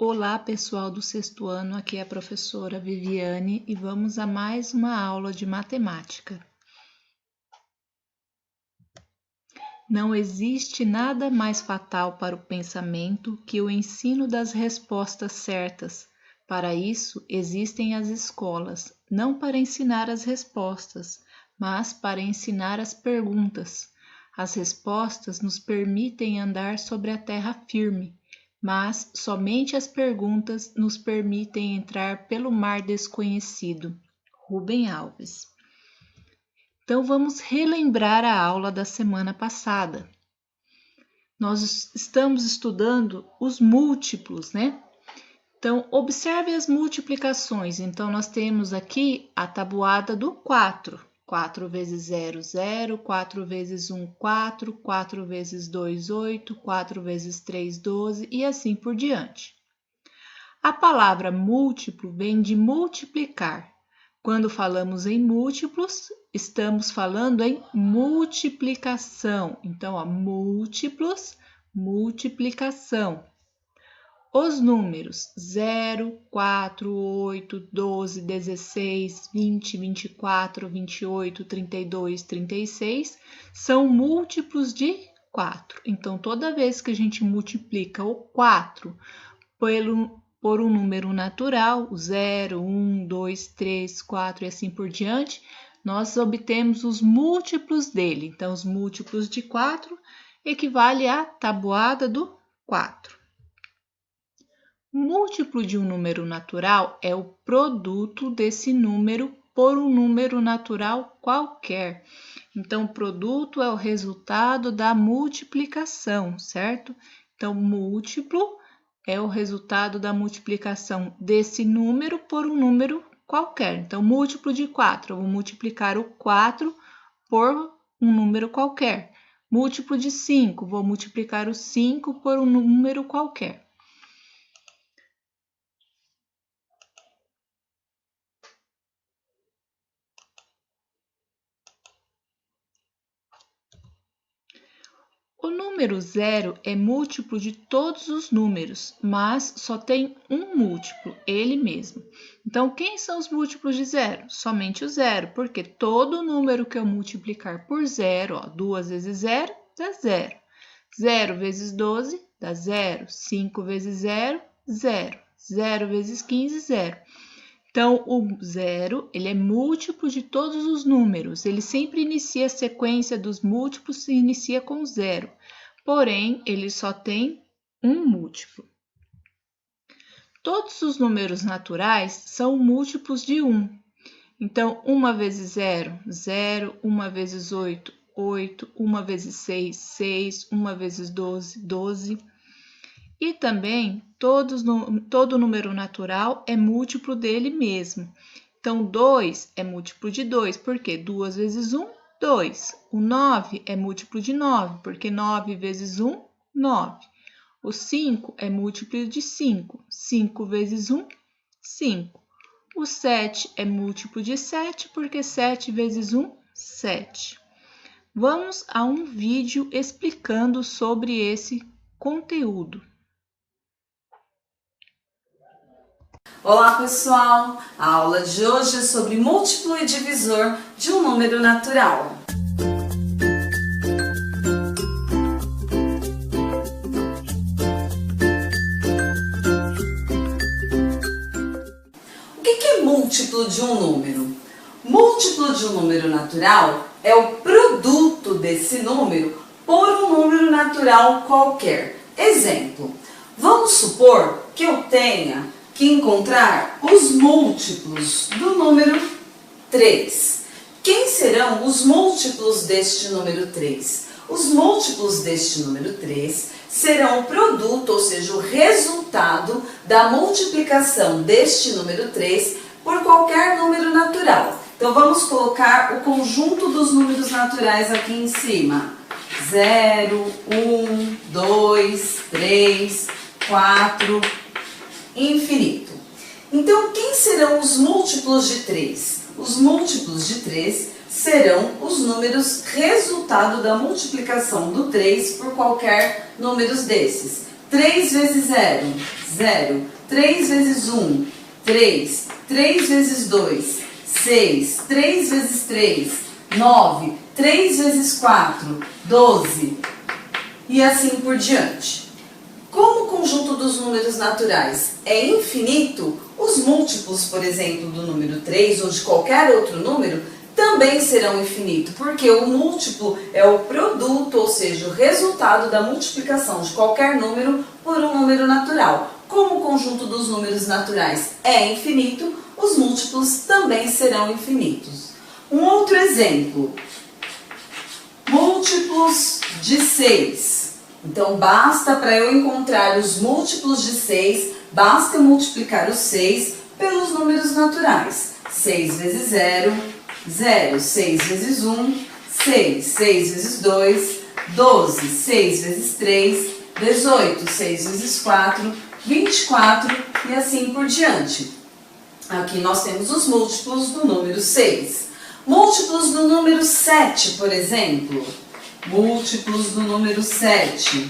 Olá, pessoal do sexto ano, aqui é a professora Viviane e vamos a mais uma aula de matemática. Não existe nada mais fatal para o pensamento que o ensino das respostas certas. Para isso, existem as escolas, não para ensinar as respostas, mas para ensinar as perguntas. As respostas nos permitem andar sobre a terra firme, mas somente as perguntas nos permitem entrar pelo mar desconhecido. Rubem Alves. Então vamos relembrar a aula da semana passada. Nós estamos estudando os múltiplos, né? Então observe as multiplicações. Então nós temos aqui a tabuada do 4. 4 vezes 0, 0, 4 vezes 1, 4, 4 vezes 2, 8, 4 vezes 3, 12 e assim por diante. A palavra múltiplo vem de multiplicar. Quando falamos em múltiplos, estamos falando em multiplicação. Então, múltiplos, multiplicação. Os números 0, 4, 8, 12, 16, 20, 24, 28, 32, 36 são múltiplos de 4. Então, toda vez que a gente multiplica o 4 por um número natural, 0, 1, 2, 3, 4 e assim por diante, nós obtemos os múltiplos dele. Então, os múltiplos de 4 equivale à tabuada do 4. Múltiplo de um número natural é o produto desse número por um número natural qualquer. Então, o produto é o resultado da multiplicação, certo? Então, múltiplo é o resultado da multiplicação desse número por um número qualquer. Então, múltiplo de 4, eu vou multiplicar o 4 por um número qualquer. Múltiplo de 5, vou multiplicar o 5 por um número qualquer. O número 0 é múltiplo de todos os números, mas só tem um múltiplo, ele mesmo. Então, quem são os múltiplos de 0? Somente o 0, porque todo número que eu multiplicar por 0, 2 vezes 0, dá 0. 0 vezes 12 dá 0. 5 vezes 0, 0. 0 vezes 15, 0. Então, o 0, ele é múltiplo de todos os números. Ele sempre inicia a sequência dos múltiplos e inicia com 0. Porém, ele só tem um múltiplo. Todos os números naturais são múltiplos de 1. Então, 1 vezes 0, 0. 1 vezes 8, 8. 1 vezes 6, 6. 1 vezes 12, 12. E também, todo número natural é múltiplo dele mesmo. Então, 2 é múltiplo de 2, porque 2 vezes 1, 2. O 9 é múltiplo de 9, porque 9 vezes 1, 9. O 5 é múltiplo de 5. 5 vezes 1, 5. O 7 é múltiplo de 7, porque 7 vezes 1, 7. Vamos a um vídeo explicando sobre esse conteúdo. Olá pessoal, a aula de hoje é sobre múltiplo e divisor de um número natural. O que é múltiplo de um número? Múltiplo de um número natural é o produto desse número por um número natural qualquer. Exemplo, vamos supor que eu tenha que encontrar os múltiplos do número 3. Quem serão os múltiplos deste número 3? Os múltiplos deste número 3 serão o produto, ou seja, o resultado da multiplicação deste número 3 por qualquer número natural. Então, vamos colocar o conjunto dos números naturais aqui em cima. 0, 1, 2, 3, 4... infinito. Então, quem serão os múltiplos de 3? Os múltiplos de 3 serão os números resultado da multiplicação do 3 por qualquer número desses. 3 vezes 0, 0. 3 vezes 1, 3. 3 vezes 2, 6. 3 vezes 3, 9. 3 vezes 4, 12. E assim por diante. Como o conjunto dos números naturais é infinito, os múltiplos, por exemplo, do número 3 ou de qualquer outro número, também serão infinitos, porque o múltiplo é o produto, ou seja, o resultado da multiplicação de qualquer número por um número natural. Como o conjunto dos números naturais é infinito, os múltiplos também serão infinitos. Um outro exemplo, múltiplos de 6. Então, basta para eu encontrar os múltiplos de 6, basta multiplicar os 6 pelos números naturais. 6 vezes 0, 0. 6 vezes 1, 6. 6 vezes 2, 12. 6 vezes 3, 18. 6 vezes 4, 24 e assim por diante. Aqui nós temos os múltiplos do número 6. Múltiplos do número 7, por exemplo. Múltiplos do número 7.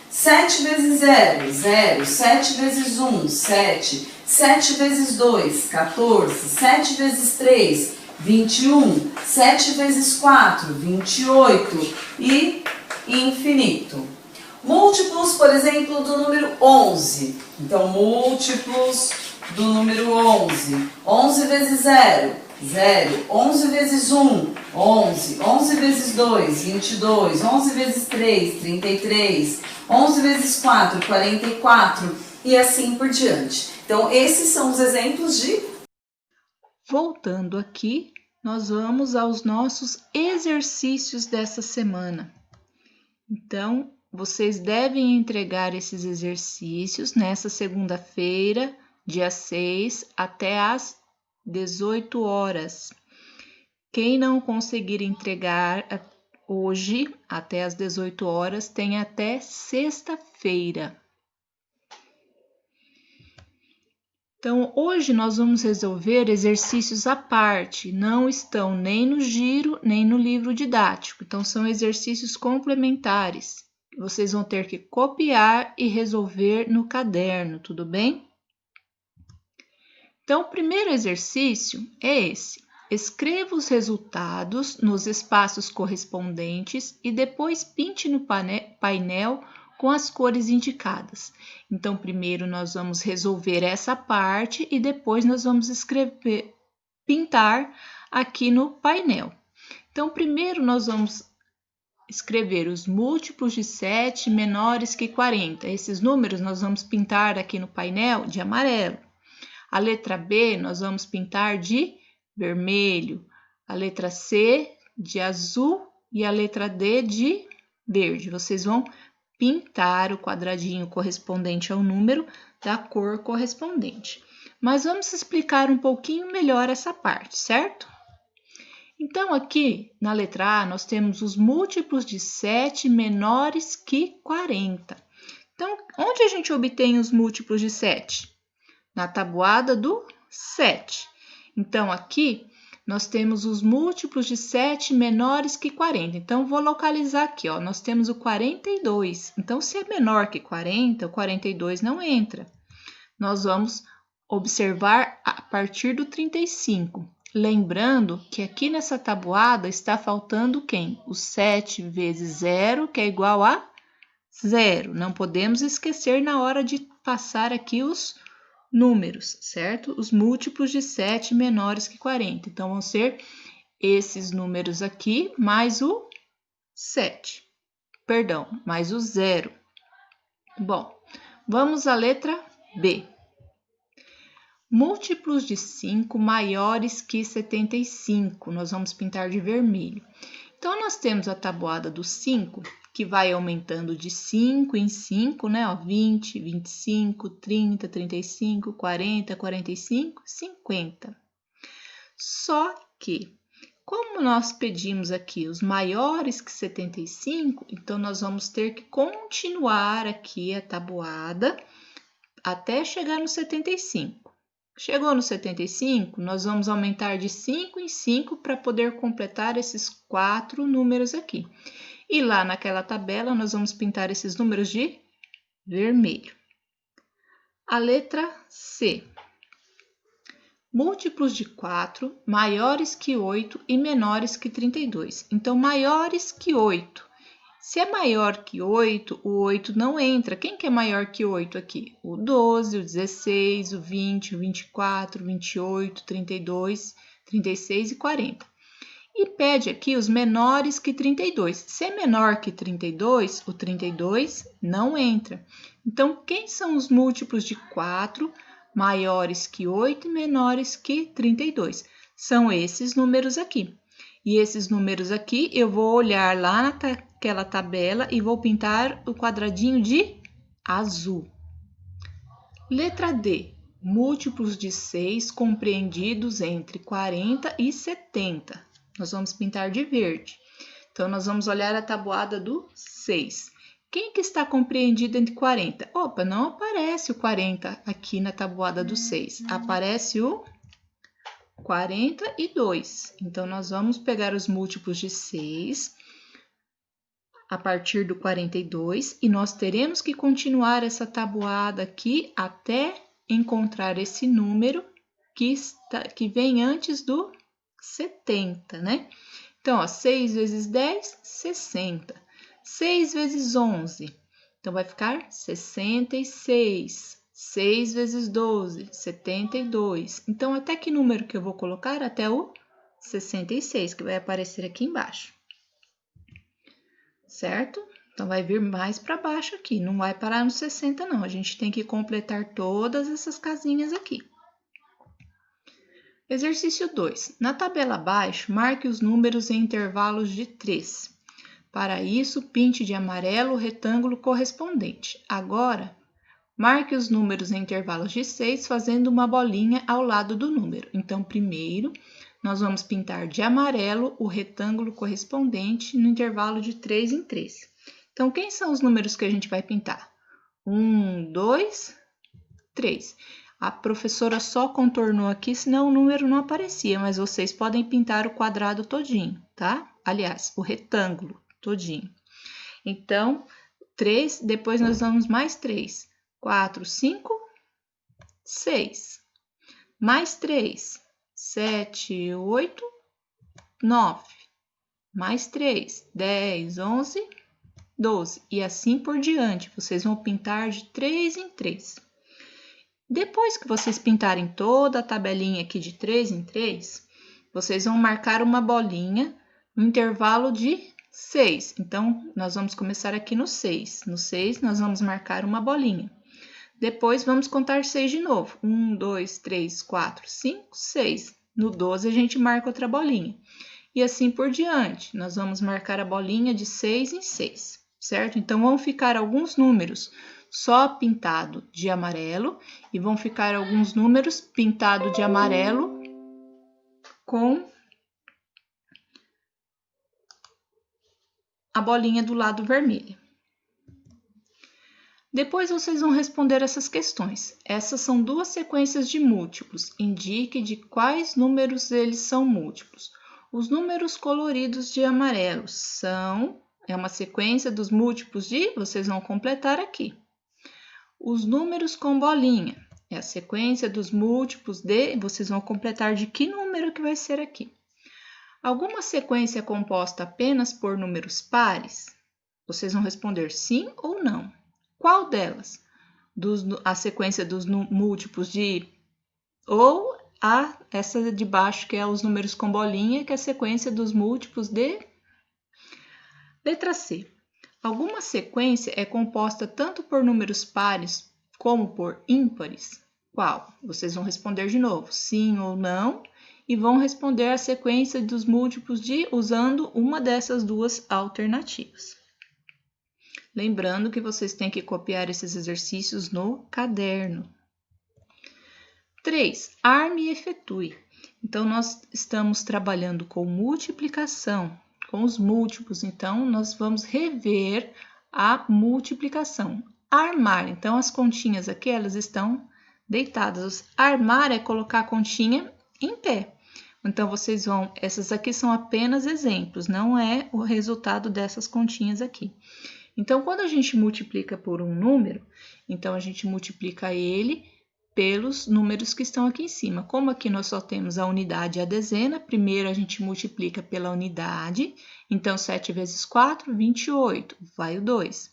7 vezes 0, 0. 7 vezes 1, 7. 7 vezes 2, 14. 7 vezes 3, 21. 7 vezes 4, 28. E infinito. Múltiplos, por exemplo, do número 11. Então, múltiplos do número 11. 11 vezes 0. 0, 11 vezes 1, 11, 11 vezes 2, 22, 11 vezes 3, 33, 11 vezes 4, 44 e assim por diante. Então, esses são os exemplos de... Voltando aqui, nós vamos aos nossos exercícios dessa semana. Então, vocês devem entregar esses exercícios nessa segunda-feira, dia 6, até às 18 horas. Quem não conseguir entregar hoje, até às 18 horas, tem até sexta-feira. Então, hoje nós vamos resolver exercícios à parte, não estão nem no giro, nem no livro didático. Então, são exercícios complementares. Vocês vão ter que copiar e resolver no caderno, tudo bem? Então, o primeiro exercício é esse. Escreva os resultados nos espaços correspondentes e depois pinte no painel com as cores indicadas. Então, primeiro nós vamos resolver essa parte e depois nós vamos pintar aqui no painel. Então, primeiro nós vamos escrever os múltiplos de 7 menores que 40. Esses números nós vamos pintar aqui no painel de amarelo. A letra B nós vamos pintar de vermelho, a letra C de azul e a letra D de verde. Vocês vão pintar o quadradinho correspondente ao número da cor correspondente. Mas vamos explicar um pouquinho melhor essa parte, certo? Então, aqui na letra A, nós temos os múltiplos de 7 menores que 40. Então, onde a gente obtém os múltiplos de 7? Na tabuada do 7. Então, aqui nós temos os múltiplos de 7 menores que 40. Então, vou localizar aqui, ó, nós temos o 42. Então, se é menor que 40, o 42 não entra. Nós vamos observar a partir do 35. Lembrando que aqui nessa tabuada está faltando quem? O 7 vezes 0, que é igual a 0. Não podemos esquecer na hora de passar aqui os números, certo? Os múltiplos de 7 menores que 40. Então, vão ser esses números aqui mais o 7. Perdão, mais o 0. Bom, vamos à letra B. Múltiplos de 5 maiores que 75. Nós vamos pintar de vermelho. Então, nós temos a tabuada do 5, que vai aumentando de 5 em 5, né? Ó, 20, 25, 30, 35, 40, 45, 50. Só que, como nós pedimos aqui os maiores que 75, então nós vamos ter que continuar aqui a tabuada até chegar no 75. Chegou no 75, nós vamos aumentar de 5 em 5 para poder completar esses 4 números aqui. E lá naquela tabela, nós vamos pintar esses números de vermelho. A letra C. Múltiplos de 4 maiores que 8 e menores que 32. Então, maiores que 8. Se é maior que 8, o 8 não entra. Quem que é maior que 8 aqui? O 12, o 16, o 20, o 24, o 28, 32, 36 e 40. E pede aqui os menores que 32. Se é menor que 32, o 32 não entra. Então, quem são os múltiplos de 4 maiores que 8 e menores que 32? São esses números aqui. E esses números aqui eu vou olhar lá naquela tabela e vou pintar o quadradinho de azul. Letra D. Múltiplos de 6 compreendidos entre 40 e 70. Nós vamos pintar de verde. Então, nós vamos olhar a tabuada do 6. Quem que está compreendido entre 40? Opa, não aparece o 40 aqui na tabuada do 6. Aparece o 42. Então, nós vamos pegar os múltiplos de 6 a partir do 42 e nós teremos que continuar essa tabuada aqui até encontrar esse número que vem antes do 70, né? Então, ó, 6 vezes 10, 60. 6 vezes 11, então vai ficar 66. 6 vezes 12, 72. Então, até que número que eu vou colocar? Até o 66, que vai aparecer aqui embaixo. Certo? Então, vai vir mais para baixo aqui, não vai parar no 60 não, a gente tem que completar todas essas casinhas aqui. Exercício 2. Na tabela abaixo, marque os números em intervalos de 3. Para isso, pinte de amarelo o retângulo correspondente. Agora, marque os números em intervalos de 6, fazendo uma bolinha ao lado do número. Então, primeiro, nós vamos pintar de amarelo o retângulo correspondente no intervalo de 3 em 3. Então, quem são os números que a gente vai pintar? 1, 2, 3. A professora só contornou aqui, senão o número não aparecia, mas vocês podem pintar o quadrado todinho, tá? Aliás, o retângulo todinho. Então, 3, depois nós vamos mais 3. 4, 5, 6. Mais 3. 7, 8, 9. Mais 3. 10, 11, 12. E assim por diante. Vocês vão pintar de 3 em 3. Depois que vocês pintarem toda a tabelinha aqui de 3 em 3, vocês vão marcar uma bolinha no intervalo de 6. Então, nós vamos começar aqui no 6. No 6, nós vamos marcar uma bolinha. Depois, vamos contar 6 de novo. 1, 2, 3, 4, 5, 6. No 12, a gente marca outra bolinha. E assim por diante. Nós vamos marcar a bolinha de 6 em 6, certo? Então, vão ficar alguns números só pintado de amarelo e vão ficar alguns números pintado de amarelo com a bolinha do lado vermelho. Depois vocês vão responder essas questões. Essas são duas sequências de múltiplos. Indique de quais números eles são múltiplos. Os números coloridos de amarelo é uma sequência dos múltiplos de, vocês vão completar aqui. Os números com bolinha é a sequência dos múltiplos de, vocês vão completar de que número que vai ser aqui. Alguma sequência é composta apenas por números pares? Vocês vão responder sim ou não. Qual delas? A sequência dos múltiplos de, ou essa de baixo que é os números com bolinha, que é a sequência dos múltiplos de. Letra C. Alguma sequência é composta tanto por números pares como por ímpares? Qual? Vocês vão responder de novo, sim ou não, e vão responder a sequência dos múltiplos de usando uma dessas duas alternativas. Lembrando que vocês têm que copiar esses exercícios no caderno. 3. Arme e efetue. Então, nós estamos trabalhando com multiplicação, com os múltiplos. Então, nós vamos rever a multiplicação. Armar. Então, as continhas aqui, elas estão deitadas. Armar é colocar a continha em pé. Então, vocês essas aqui são apenas exemplos, não é o resultado dessas continhas aqui. Então, quando a gente multiplica por um número, então a gente multiplica ele pelos números que estão aqui em cima. Como aqui nós só temos a unidade e a dezena, primeiro a gente multiplica pela unidade. Então, 7 vezes 4, 28, vai o 2.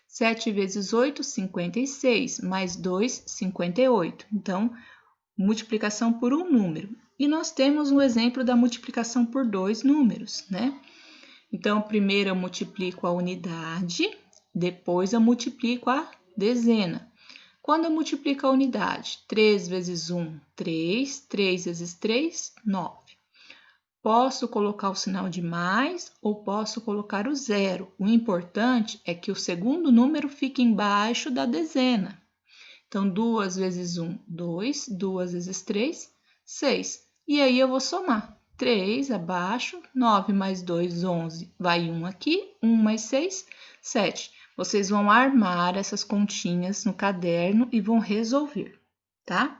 7 vezes 8, 56, mais 2, 58. Então, multiplicação por um número. E nós temos um exemplo da multiplicação por dois números, né? Então, primeiro eu multiplico a unidade, depois eu multiplico a dezena. Quando eu multiplico a unidade, 3 vezes 1, 3, 3 vezes 3, 9. Posso colocar o sinal de mais ou posso colocar o zero. O importante é que o segundo número fique embaixo da dezena. Então, 2 vezes 1, 2, 2 vezes 3, 6. E aí eu vou somar. 3 abaixo, 9 mais 2, 11. Vai 1 aqui, 1 mais 6, 7. Vocês vão armar essas continhas no caderno e vão resolver, tá?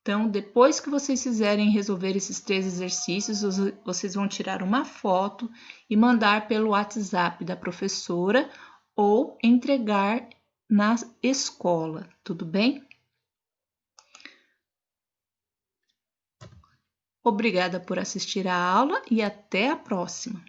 Então, depois que vocês fizerem resolver esses 3 exercícios, vocês vão tirar uma foto e mandar pelo WhatsApp da professora ou entregar na escola, tudo bem? Obrigada por assistir a aula e até a próxima!